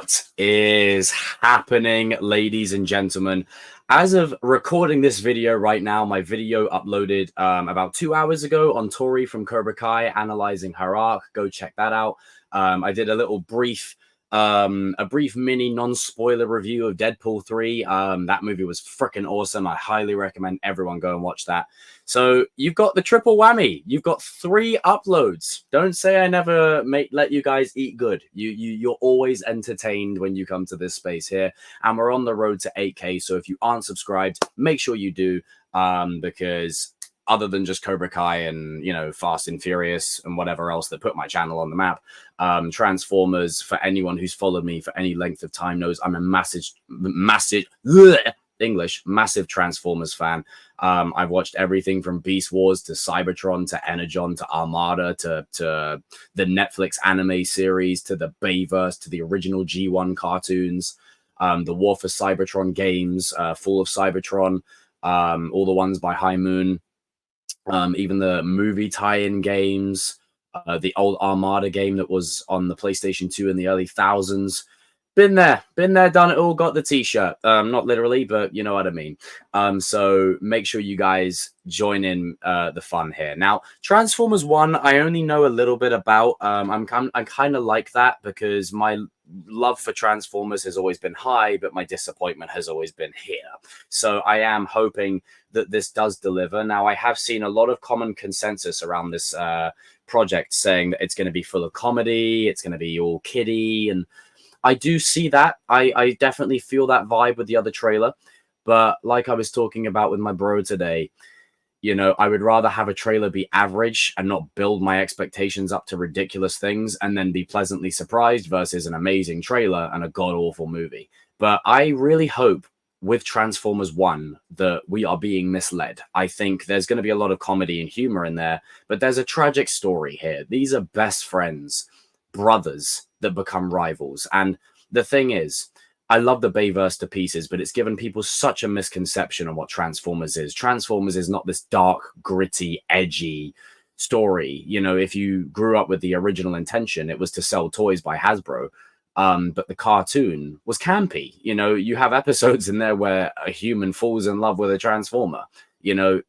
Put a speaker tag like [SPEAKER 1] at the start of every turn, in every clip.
[SPEAKER 1] What is happening, ladies and gentlemen? As of recording this video right now, my video uploaded about 2 hours ago on Tori from Cobra Kai analyzing her arc. Go check that out. I did a little brief mini non-spoiler review of Deadpool 3. That movie was freaking awesome. I highly recommend everyone go and watch that. So you've got the triple whammy. You've got 3 uploads. Don't say I never let you guys eat good. You're always entertained when you come to this space here. And we're on the road to 8K. So if you aren't subscribed, make sure you do, because other than just Cobra Kai and, you know, Fast and Furious and whatever else that put my channel on the map, Transformers, for anyone who's followed me for any length of time knows I'm a massive Transformers fan. I've watched everything from Beast Wars to Cybertron to Energon to Armada to the Netflix anime series to the Bayverse to the original G1 cartoons, the War for Cybertron games, Fall of Cybertron, all the ones by High Moon. Even the movie tie-in games, the old Armada game that was on the PlayStation 2 in the early thousands. Been there, done it all, got the t-shirt. Not literally, but you know what I mean. So make sure you guys join in the fun here. Now, Transformers 1, I only know a little bit about. I kind of like that because my love for Transformers has always been high, but my disappointment has always been here. So I am hoping that this does deliver. Now, I have seen a lot of common consensus around this project saying that it's going to be full of comedy, it's going to be all kiddie, and I do see that. I definitely feel that vibe with the other trailer. But like I was talking about with my bro today, you know, I would rather have a trailer be average and not build my expectations up to ridiculous things and then be pleasantly surprised versus an amazing trailer and a god-awful movie. But I really hope with Transformers 1 that we are being misled. I think there's going to be a lot of comedy and humor in there, but there's a tragic story here. These are best friends, brothers that become rivals. And the thing is, I love the Bayverse to pieces, but it's given people such a misconception on what Transformers is. Transformers is not this dark, gritty, edgy story. You know, if you grew up with the original intention, it was to sell toys by Hasbro. But the cartoon was campy. You know, you have episodes in there where a human falls in love with a Transformer. You know,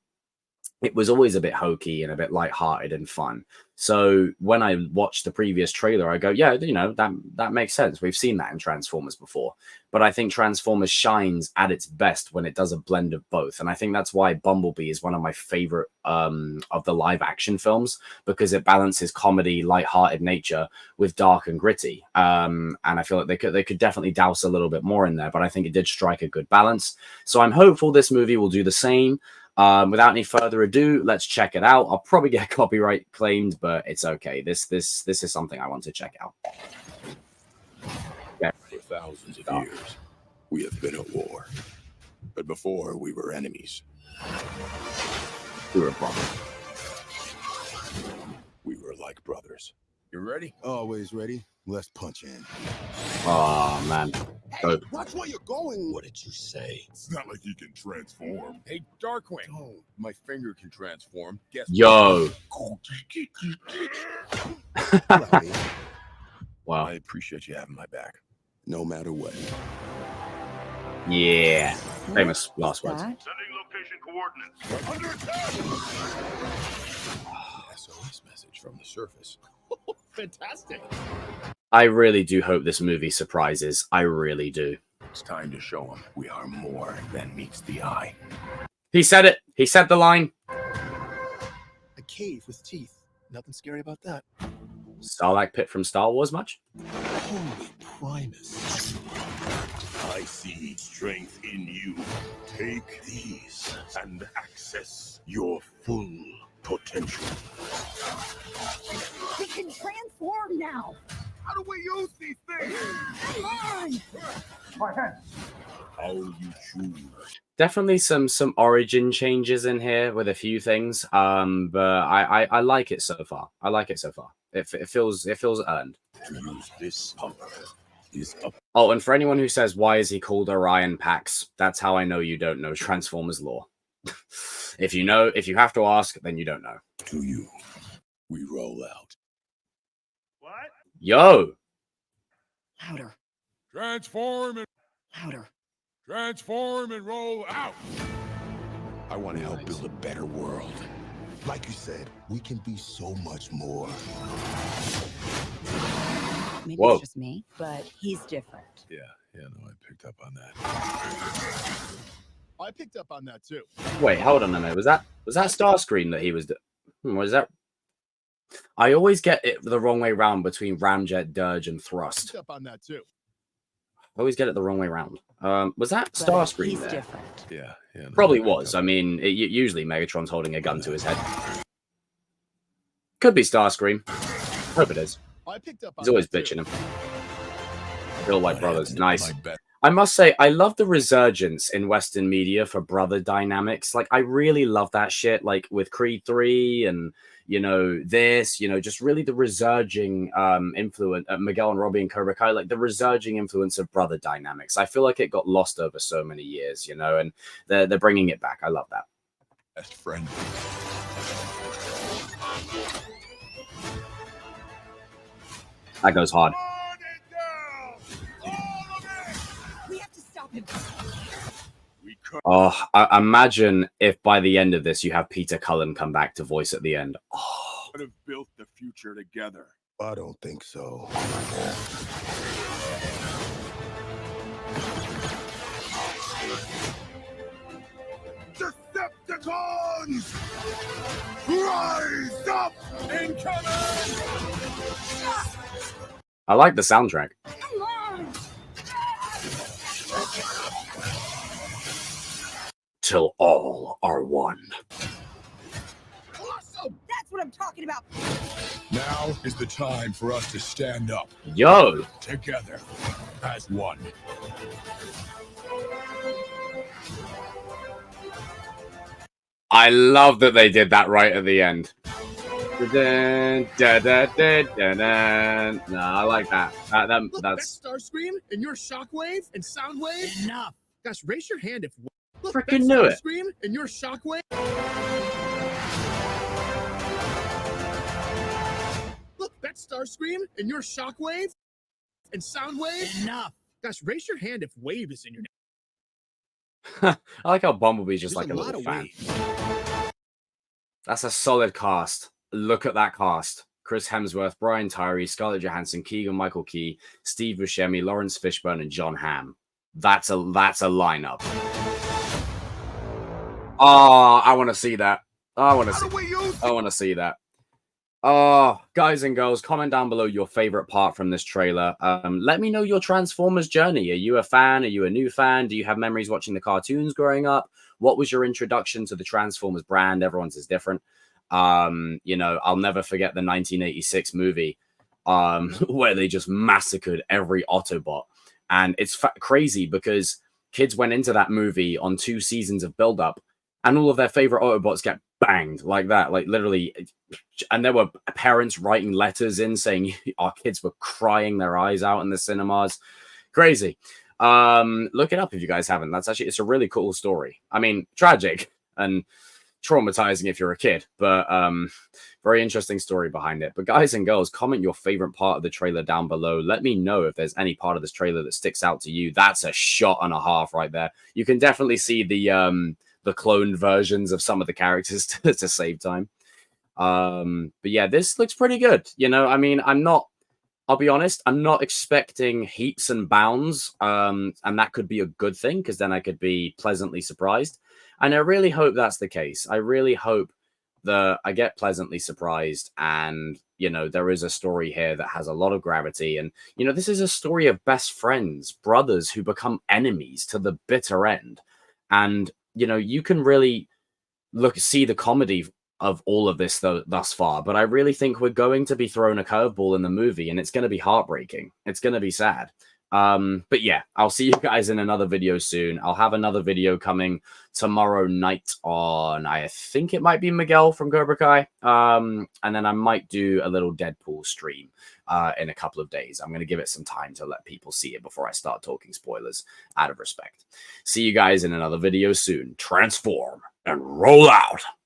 [SPEAKER 1] it was always a bit hokey and a bit lighthearted and fun. So when I watched the previous trailer, I go, yeah, you know, that makes sense. We've seen that in Transformers before. But I think Transformers shines at its best when it does a blend of both. And I think that's why Bumblebee is one of my favorite of the live action films, because it balances comedy, lighthearted nature with dark and gritty. And I feel like they could definitely douse a little bit more in there, but I think it did strike a good balance. So I'm hopeful this movie will do the same. Without any further ado, let's check it out. I'll probably get copyright claimed, but it's okay. This is something I want to check out.
[SPEAKER 2] Yeah. For thousands of years, we have been at war. But before, we were enemies.
[SPEAKER 1] We were brothers.
[SPEAKER 2] We were like brothers. You ready?
[SPEAKER 3] Always ready. Let's punch in.
[SPEAKER 1] Oh, man.
[SPEAKER 3] Hey, watch where you're going.
[SPEAKER 2] What did you say?
[SPEAKER 4] It's not like he can transform.
[SPEAKER 2] Hey, Darkwing. Oh, my finger can transform. Guess
[SPEAKER 1] Yo. Wow.
[SPEAKER 2] I appreciate you having my back.
[SPEAKER 3] No matter what.
[SPEAKER 1] Yeah. Famous last words.
[SPEAKER 4] Sending location coordinates. Under attack!
[SPEAKER 2] SOS message from the surface.
[SPEAKER 4] Fantastic.
[SPEAKER 1] I really do hope this movie surprises. I really do.
[SPEAKER 2] It's time to show them we are more than meets the eye.
[SPEAKER 1] He said it. He said the line.
[SPEAKER 3] A cave with teeth. Nothing scary about that.
[SPEAKER 1] Sarlacc pit from Star Wars much?
[SPEAKER 3] Holy Primus.
[SPEAKER 4] I see strength in you. Take these and access your full potential.
[SPEAKER 5] He can transform now.
[SPEAKER 4] How do we use these things?
[SPEAKER 5] Come on.
[SPEAKER 4] My hands. How you choose.
[SPEAKER 1] Definitely some origin changes in here with a few things. But I like it so far. I like it so far. It feels earned.
[SPEAKER 4] To use this power is up.
[SPEAKER 1] Oh, and for anyone who says, why is he called Orion Pax? That's how I know you don't know Transformers lore. If you know, if you have to ask, then you don't know.
[SPEAKER 2] To you, we roll out.
[SPEAKER 4] What?
[SPEAKER 1] Yo.
[SPEAKER 5] Louder.
[SPEAKER 4] Transform and
[SPEAKER 5] Louder.
[SPEAKER 4] transform and roll out.
[SPEAKER 2] I want to help build a better world. Like you said, we can be so much more.
[SPEAKER 5] Maybe
[SPEAKER 1] Whoa.
[SPEAKER 5] it's just me, but he's different.
[SPEAKER 4] Yeah, no, I picked up on that.
[SPEAKER 3] I picked up on that too.
[SPEAKER 1] Wait, hold on a minute. Was that Starscream that he was? Was that? I always get it the wrong way round between Ramjet, Dirge, and Thrust.
[SPEAKER 3] Picked up on that too.
[SPEAKER 1] I always get it the wrong way round. Was that
[SPEAKER 5] But
[SPEAKER 1] Starscream
[SPEAKER 5] he's
[SPEAKER 1] there?
[SPEAKER 5] different.
[SPEAKER 4] Yeah, no,
[SPEAKER 1] Probably
[SPEAKER 4] I picked
[SPEAKER 1] was.
[SPEAKER 4] up.
[SPEAKER 1] I mean, usually Megatron's holding a gun to his head. Could be Starscream. Hope it is.
[SPEAKER 3] I picked up on
[SPEAKER 1] He's always
[SPEAKER 3] that too.
[SPEAKER 1] bitching him. Real like
[SPEAKER 2] What
[SPEAKER 1] brothers.
[SPEAKER 2] happened to
[SPEAKER 1] Nice.
[SPEAKER 2] my bet?
[SPEAKER 1] I must say, I love the resurgence in Western media for brother dynamics. Like, I really love that shit. Like with Creed 3 and, just really the resurging influence, Miguel and Robbie and Cobra Kai, like the resurging influence of brother dynamics. I feel like it got lost over so many years, and they're bringing it back. I love that.
[SPEAKER 2] Best friend.
[SPEAKER 1] That goes hard.
[SPEAKER 5] We have to stop him.
[SPEAKER 4] We could
[SPEAKER 1] Oh, I imagine if by the end of this you have Peter Cullen come back to voice at the end. Oh,
[SPEAKER 4] have built the future together.
[SPEAKER 2] I don't think so.
[SPEAKER 4] Decepticons! Rise up! Incoming!
[SPEAKER 1] I like the soundtrack.
[SPEAKER 5] Come on!
[SPEAKER 1] Till all are one.
[SPEAKER 5] Awesome! That's what I'm talking about.
[SPEAKER 2] Now is the time for us to stand up
[SPEAKER 1] Yo,
[SPEAKER 2] together as one.
[SPEAKER 1] I love that they did that right at the end. Dun, dun, dun, dun, dun, dun. No, I like that.
[SPEAKER 3] Look,
[SPEAKER 1] That's
[SPEAKER 3] that's Starscream and your Shockwave and Soundwave.
[SPEAKER 5] Enough.
[SPEAKER 3] Gosh, raise your hand if. Look,
[SPEAKER 1] Frickin'
[SPEAKER 3] that's
[SPEAKER 1] knew it.
[SPEAKER 3] Starscream and your Shockwave. Look, that's Starscream and your Shockwave and Soundwave.
[SPEAKER 5] Enough.
[SPEAKER 3] Gosh, raise your hand if Wave is in your name.
[SPEAKER 1] I like how Bumblebee's just
[SPEAKER 3] There's
[SPEAKER 1] like a
[SPEAKER 3] lot
[SPEAKER 1] little
[SPEAKER 3] of
[SPEAKER 1] fan.
[SPEAKER 3] Wave.
[SPEAKER 1] That's a solid cast. Look at that cast. Chris Hemsworth, Brian Tyree, Scarlett Johansson, Keegan-Michael Key, Steve Buscemi, Lawrence Fishburne, and John Hamm. That's a lineup. Oh, I want to see that. I want to see that. Oh, guys and girls, comment down below your favorite part from this trailer. Let me know your Transformers journey. Are you a fan? Are you a new fan? Do you have memories watching the cartoons growing up? What was your introduction to the Transformers brand? Everyone's is different. I'll never forget the 1986 movie where they just massacred every Autobot. And it's crazy because kids went into that movie on 2 seasons of build-up and all of their favorite Autobots get banged like that, like literally. And there were parents writing letters in saying our kids were crying their eyes out in the cinemas. Crazy. Look it up if you guys haven't. It's a really cool story. I mean, tragic and traumatizing if you're a kid, but very interesting story behind it. But guys and girls, comment your favorite part of the trailer down below. Let me know if there's any part of this trailer that sticks out to you. That's a shot and a half right there. You can definitely see the cloned versions of some of the characters to save time. But yeah, this looks pretty good. I mean, I'll be honest, I'm not expecting heaps and bounds. And that could be a good thing because then I could be pleasantly surprised. And I really hope that's the case. I really hope that I get pleasantly surprised and, there is a story here that has a lot of gravity. And, this is a story of best friends, brothers who become enemies to the bitter end. And, you can really see the comedy of all of this thus far, but I really think we're going to be thrown a curveball in the movie and it's going to be heartbreaking. It's going to be sad. But yeah, I'll see you guys in another video soon. I'll have another video coming tomorrow night on, I think it might be Miguel from Cobra Kai. And then I might do a little Deadpool stream in a couple of days. I'm going to give it some time to let people see it before I start talking spoilers out of respect. See you guys in another video soon. Transform and roll out.